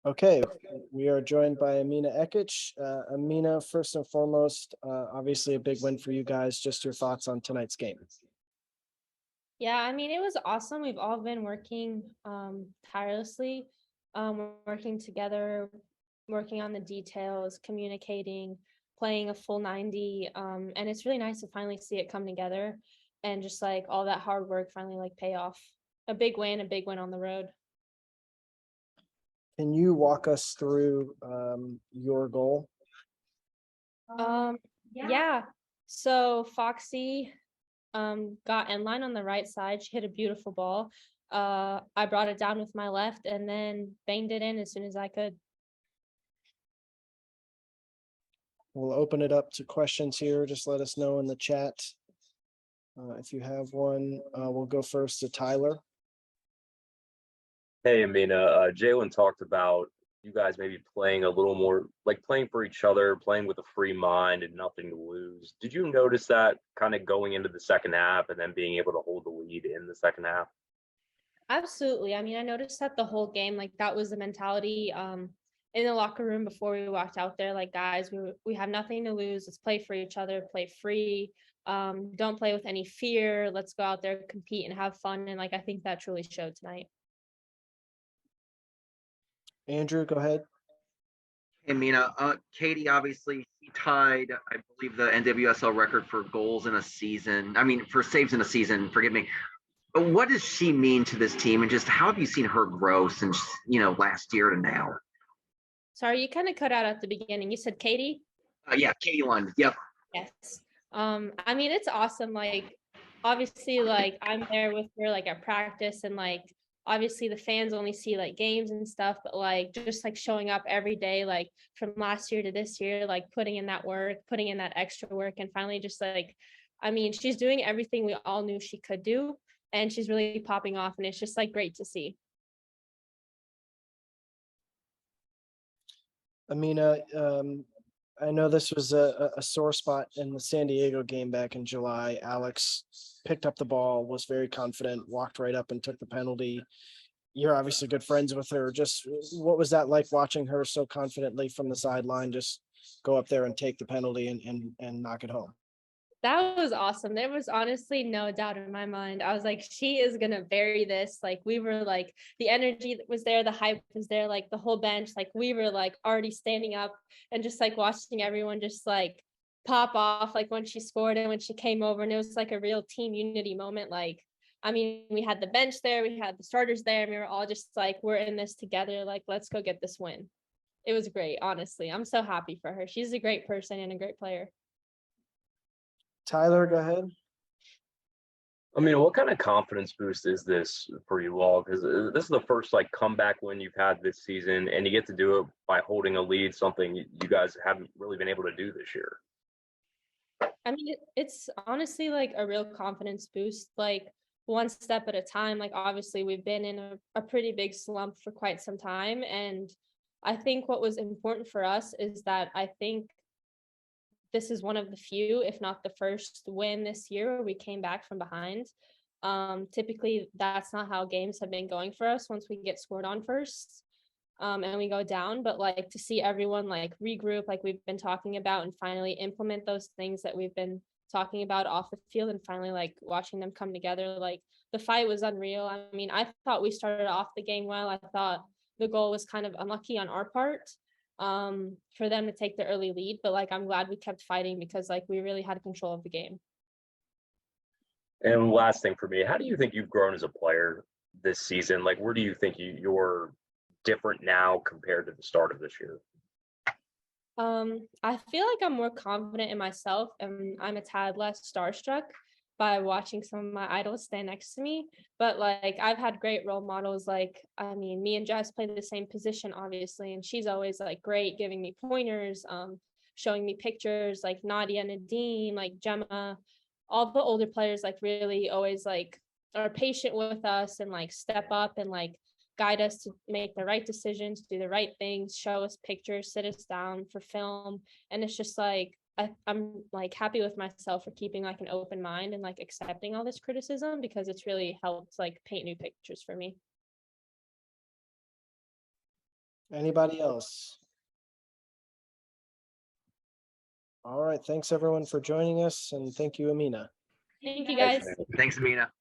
Okay, we are joined by Emina Ekic. Emina, first and foremost, obviously a big win for you guys. Just your thoughts on tonight's game. Yeah, I mean, it was awesome. We've all been working tirelessly, working together, working on the details, communicating, playing a full 90. And it's really nice to finally see it come together and just like all that hard work finally like pay off. A big win on the road. Can you walk us through your goal? Yeah. So Foxy got in line on the right side. She hit a beautiful ball. I brought it down with my left and then banged it in as soon as I could. We'll open it up to questions here. Just let us know in the chat if you have one. We'll go first to Tyler. Hey, Amina. Jalen talked about you guys maybe playing a little more, like playing for each other, playing with a free mind and nothing to lose. Did you notice that kind of going into the second half and then being able to hold the lead in the second half? Absolutely. I mean, I noticed that the whole game, like that was the mentality in the locker room before we walked out there. Like, guys, we have nothing to lose. Let's play for each other, play free. Don't play with any fear. Let's go out there, compete, and have fun. And like I think that truly showed tonight. Andrew, go ahead. Hey, Mina. Katie, obviously, she tied, I believe, the NWSL record for goals in a season. I mean, for saves in a season. Forgive me. But what does she mean to this team, and just how have you seen her grow since last year to now? Sorry, you kind of cut out at the beginning. You said Katie? Yeah, Katie Lund. Yep. Yes. I mean, it's awesome. Like, obviously, like I'm there with her like at practice and like obviously the fans only see like games and stuff, but like just like showing up every day, like from last year to this year, like putting in that work, putting in that extra work, and finally just like I mean, she's doing everything we all knew she could do, and she's really popping off, and it's just like great to see. Amina, I know this was a sore spot in the San Diego game back in July. Alex picked up the ball, was very confident, walked right up and took the penalty. You're obviously good friends with her. Just what was that like watching her so confidently from the sideline just go up there and take the penalty and knock it home? That was awesome. There was honestly no doubt in my mind. I was like, she is gonna bury this. Like we were like the energy that was there, the hype was there, like the whole bench, like we were like already standing up and just like watching everyone just like pop off like when she scored and when she came over, and it was like a real team unity moment. Like, I mean, we had the bench there, we had the starters there, and we were all just like, we're in this together, like let's go get this win. It was great, honestly. I'm so happy for her. She's a great person and a great player. Tyler, go ahead. I mean, what kind of confidence boost is this for you all? Because this is the first like comeback win you've had this season, and you get to do it by holding a lead, something you guys haven't really been able to do this year. I mean, it's honestly like a real confidence boost, like one step at a time. Like, obviously, we've been in a pretty big slump for quite some time. And I think what was important for us is that I think this is one of the few, if not the first win this year where we came back from behind. Typically, that's not how games have been going for us once we get scored on first. And we go down, but like to see everyone like regroup like we've been talking about and finally implement those things that we've been talking about off the field, and finally like watching them come together, like the fight was unreal. I mean, I thought we started off the game well. I thought the goal was kind of unlucky on our part, for them to take the early lead, but like I'm glad we kept fighting because like we really had control of the game. And last thing for me, how do you think you've grown as a player this season? Like, where do you think you're different now compared to the start of this year? I feel like I'm more confident in myself and I'm a tad less starstruck by watching some of my idols stand next to me. But like I've had great role models. Like, I mean, me and Jess play the same position, obviously, and she's always like great giving me pointers, showing me pictures, like Nadia, Nadine, like Gemma, all the older players like really always like are patient with us and like step up and like guide us to make the right decisions, do the right things, show us pictures, sit us down for film. And it's just like I'm like happy with myself for keeping like an open mind and like accepting all this criticism, because it's really helped like paint new pictures for me. Anybody else? All right, thanks everyone for joining us, and thank you, Emina. Thank you Thanks, guys. man. Thanks, Amina.